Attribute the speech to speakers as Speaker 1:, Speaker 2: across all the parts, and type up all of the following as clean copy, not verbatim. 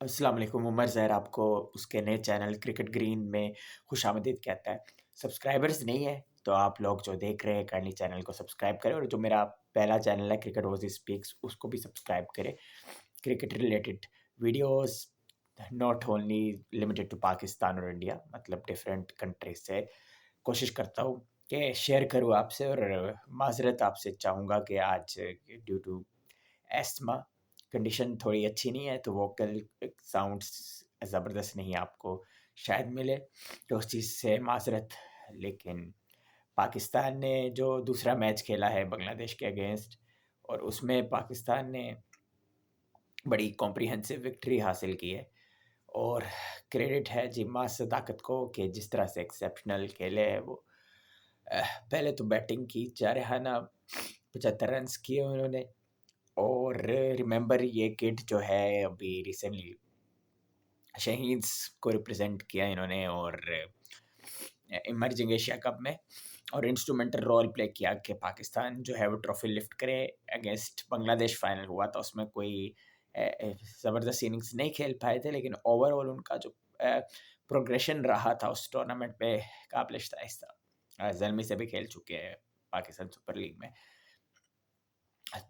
Speaker 1: अस्सलाम वालेकुम। उमर ज़हर आपको उसके नए चैनल क्रिकेट ग्रीन में खुशामदीद कहता है। सब्सक्राइबर्स नहीं है तो आप लोग जो देख रहे हैं काइंडली चैनल को सब्सक्राइब करें, और जो मेरा पहला चैनल है क्रिकेट ओजी स्पीक्स उसको भी सब्सक्राइब करें। Cricket related videos, not only limited to Pakistan और इंडिया, मतलब डिफरेंट कंट्रीज से कोशिश करता हूँ कि शेयर करूँ आपसे। और माज़रत आपसे चाहूँगा कि आज ड्यू टू एस्थमा कंडीशन थोड़ी अच्छी नहीं है, तो वोकल साउंड्स ज़बरदस्त नहीं आपको शायद मिले, तो उस चीज़ से माज़रत। लेकिन पाकिस्तान ने जो दूसरा मैच खेला है बांग्लादेश के अगेंस्ट, और उसमें पाकिस्तान ने बड़ी कॉम्प्रिहेंसिव विक्ट्री हासिल की है। और क्रेडिट है जिम्मा सदाकत को कि जिस तरह से एक्सेप्शनल खेले हैं वो। पहले तो बैटिंग की जारहाना 75 रन्स किए उन्होंने। और रिमेंबर ये किड जो है अभी रिसेंटली शहीद्स को रिप्रेजेंट किया इन्होंने, और इमर्जिंग एशिया कप में और इंस्ट्रूमेंटल रोल प्ले किया कि पाकिस्तान जो है वो ट्रॉफी लिफ्ट करे। अगेंस्ट बांग्लादेश फाइनल हुआ था, उसमें कोई ज़बरदस्त इनिंग्स नहीं खेल पाए थे, लेकिन ओवरऑल उनका जो प्रोग्रेशन रहा था उस टूर्नामेंट में काबिल तारीफ़। ज़ल्मी से भी खेल चुके हैं पाकिस्तान सुपर लीग में।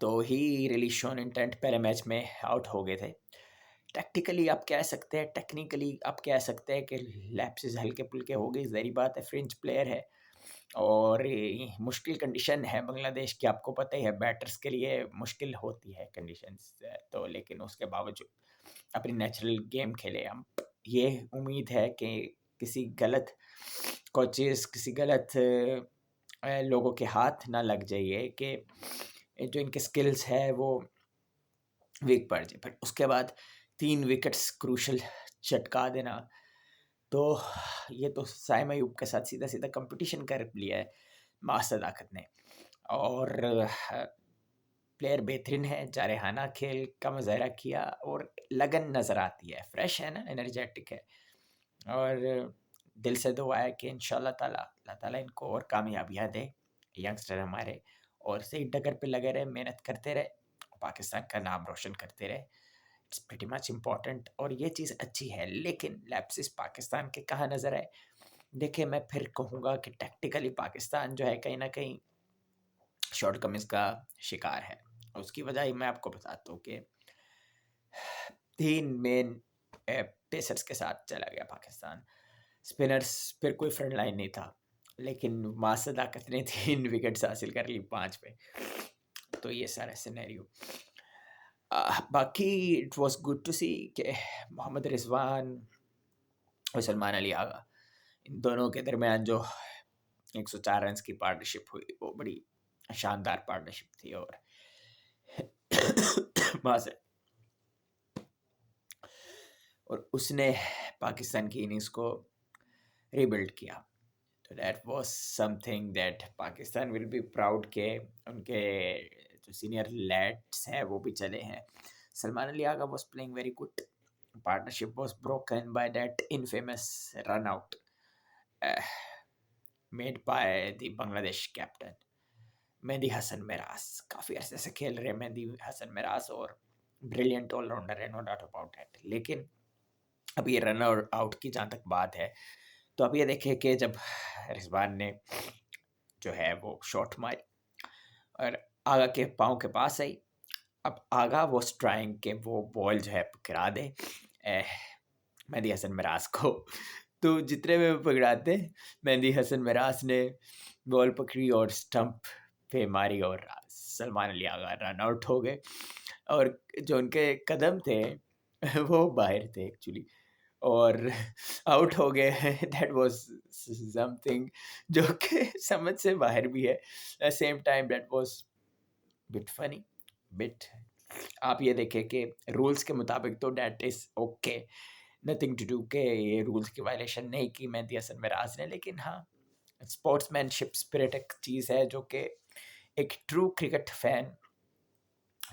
Speaker 1: तो ही रियली शोन इंटेंट पहले मैच में आउट हो गए थे। टैक्टिकली आप कह सकते हैं, टेक्निकली आप कह सकते हैं कि लैप्सेस हल्के फुल्के हो गई, ज़ाहिर बात है फ्रेंच प्लेयर है। और ये मुश्किल कंडीशन है बांग्लादेश की, आपको पता ही है बैटर्स के लिए मुश्किल होती है कंडीशंस। तो लेकिन उसके बावजूद अपनी नेचुरल गेम खेले हम। ये उम्मीद है कि किसी गलत कोचेस, किसी गलत लोगों के हाथ ना लग जाइए कि जो इनके स्किल्स है वो वीक पड़ जाए। फिर उसके बाद 3 विकेट्स क्रूशल चटका देना, तो ये तो साइम अयूब के साथ सीधा-सीधा कॉम्पिटिशन कर लिया है माँ सदाकत ने। और प्लेयर बेहतरीन है, जारहाना खेल का मुज़ाहरा किया और लगन नज़र आती है, फ्रेश है ना, एनर्जेटिक है। और दिल से दुआ है कि इंशाल्लाह ताला अल्लाह ताला इनको और कामयाबियाँ दे, यंगस्टर हमारे, और सही डगर पे लगे रहे, मेहनत करते रहे, पाकिस्तान का नाम रोशन करते रहे। इट्स प्रीटी मच इम्पोर्टेंट और ये चीज़ अच्छी है। लेकिन लैप्सेस पाकिस्तान के कहाँ नज़र आए? देखिए, मैं फिर कहूँगा कि टैक्टिकली पाकिस्तान जो है कहीं न कहीं शॉर्टकमिंग्स का शिकार है। उसकी वजह ही मैं आपको बताता हूँ कि 3 मेन पेसर्स के साथ चला गया पाकिस्तान। स्पिनर्स फिर कोई फ्रंट लाइन नहीं था, लेकिन माँ सदाकत ने 3 विकेट्स हासिल कर ली 5 पे। तो ये सारा सिनेरियो। बाकी इट वाज़ गुड टू सी कि मोहम्मद रिज़वान और सलमान अली आगा, इन दोनों के दरमियान जो 104 रन्स की पार्टनरशिप हुई, वो बड़ी शानदार पार्टनरशिप थी। और वहाँ से और उसने पाकिस्तान की इनिंग्स को रीबिल्ड किया। तो that was something that Pakistan will be proud के उनके जो सीनियर लैड्स हैं वो भी चले हैं। Salman Ali Agha was playing very good. Partnership was broken by that infamous run out made by the Bangladesh captain Mehdi Hasan Miraz. काफ़ी अरसे से खेल रहे हैं मेहदी हसन मिराज, और ब्रिलियंट ऑलराउंडर है, नो डाउट अबाउट इट। लेकिन अब ये रन आउट की जहाँ तक बात है, तो अब ये देखिए कि जब रिजवान ने जो है वो शॉट मारी और आगा के पाँव के पास आई, अब आगा वाज ट्राइंग कि वो बॉल जो है पकड़ा दे मेहदी हसन मिराज को। तो जितने में वो पकड़ाते, मेहदी हसन मिराज ने बॉल पकड़ी और स्टंप पे मारी, और सलमान अली आगा रन आउट हो गए। और जो उनके कदम थे वो बाहर थे एक्चुअली, और आउट हो गए हैं। दैट वाज समथिंग जो कि समझ से बाहर भी है। At same time that was bit funny, bit. आप ये देखें कि रूल्स के मुताबिक तो that is okay, nothing to do के ये रूल्स की वायलेशन नहीं की मेहदी हसन मिराज ने। लेकिन हाँ, स्पोर्ट्समैनशिप स्पिरिट एक चीज़ है जो कि एक ट्रू क्रिकेट फैन,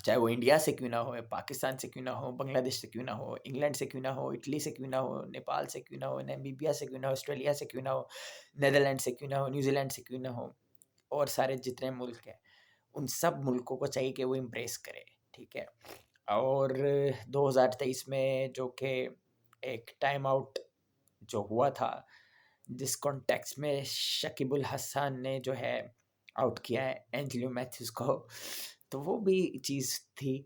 Speaker 1: चाहे वो इंडिया से क्यों ना हो, पाकिस्तान से क्यों ना हो, बांग्लादेश से क्यों ना हो, इंग्लैंड से क्यों ना हो, इटली से क्यों ना हो, नेपाल से क्यों ना हो, नामीबिया से क्यों ना हो, ऑस्ट्रेलिया से क्यों ना हो, नीदरलैंड से क्यों ना हो, न्यूजीलैंड से क्यों ना हो, और सारे जितने मुल्क हैं, उन सब मुल्कों को चाहिए कि वो इम्प्रेस करें, ठीक है? और 2023 में जो कि एक टाइम आउट जो हुआ था, जिस कॉन्टेक्स्ट में शकीब अल हसन ने जो है आउट किया है एंजेलो मैथ्यूज़ को, तो वो भी चीज़ थी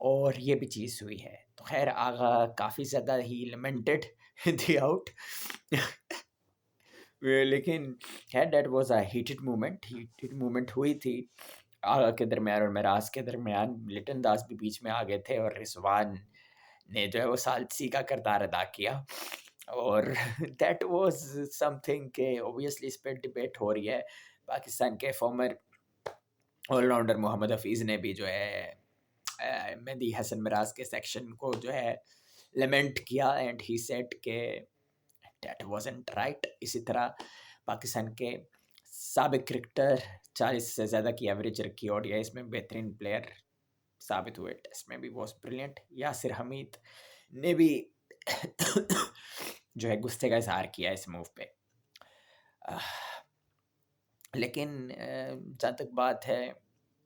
Speaker 1: और ये भी चीज़ हुई है। तो ख़ैर आगा काफ़ी ज़्यादा ही लमेंटेड द आउट लेकिन ख़ैर that was a heated moment हुई थी आगा के दरमियान और मिराज के दरमियान। लिटन दास भी बीच में आ गए थे और रिजवान ने जो है वो सालसी का किरदार अदा किया और दैट वाज़ समथिंग के ऑब्वियसली इस पे डिबेट हो रही है। पाकिस्तान के फॉर्मर ऑलराउंडर मोहम्मद हफीज़ ने भी जो है मेहदी हसन मिराज के सेक्शन को जो है लेमेंट किया एंड ही सेड के दैट वाज़न्ट राइट। इसी तरह पाकिस्तान के साबिक क्रिकेटर 40 से ज़्यादा की एवरेज रखी ओडीआईज़ में बेहतरीन प्लेयर साबित हुए, टेस्ट में भी वॉज ब्रिलियंट। यासिर हमीद ने भी जो है गुस्से का इज़हार किया इस मूव पे। लेकिन जहाँ तक बात है,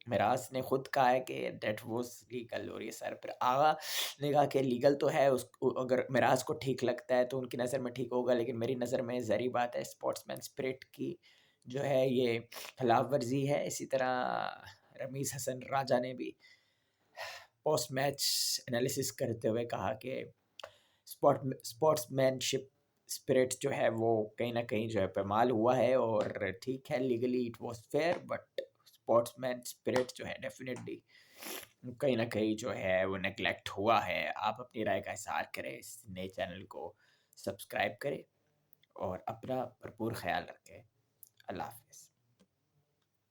Speaker 1: मिराज ने खुद कहा है कि दैट वाज़ लीगल और ये सर पर आगा ने कहा कि लीगल तो है, उसको अगर मिराज को ठीक लगता है तो उनकी नज़र में ठीक होगा, लेकिन मेरी नज़र में ज़ाहिर बात है स्पोर्ट्समैन स्पिरिट की जो है ये खिलाफ वर्जी है। इसी तरह रमीज़ हसन राजा ने भी पोस्ट मैच एनालिसिस करते हुए कहा कि स्पोर्ट्समैनशिप स्पिरिट जो है वो कहीं न कहीं जो है पामाल हुआ है और ठीक है legally it was fair but sportsman spirit जो है डेफ़िनेटली कहीं न कहीं जो है वो नेग्लेक्ट हुआ है। आप अपनी राय का इज़हार करें, इस नए चैनल को सब्सक्राइब करें और अपना भरपूर ख़्याल रखें। अल्लाह हाफ़िज़।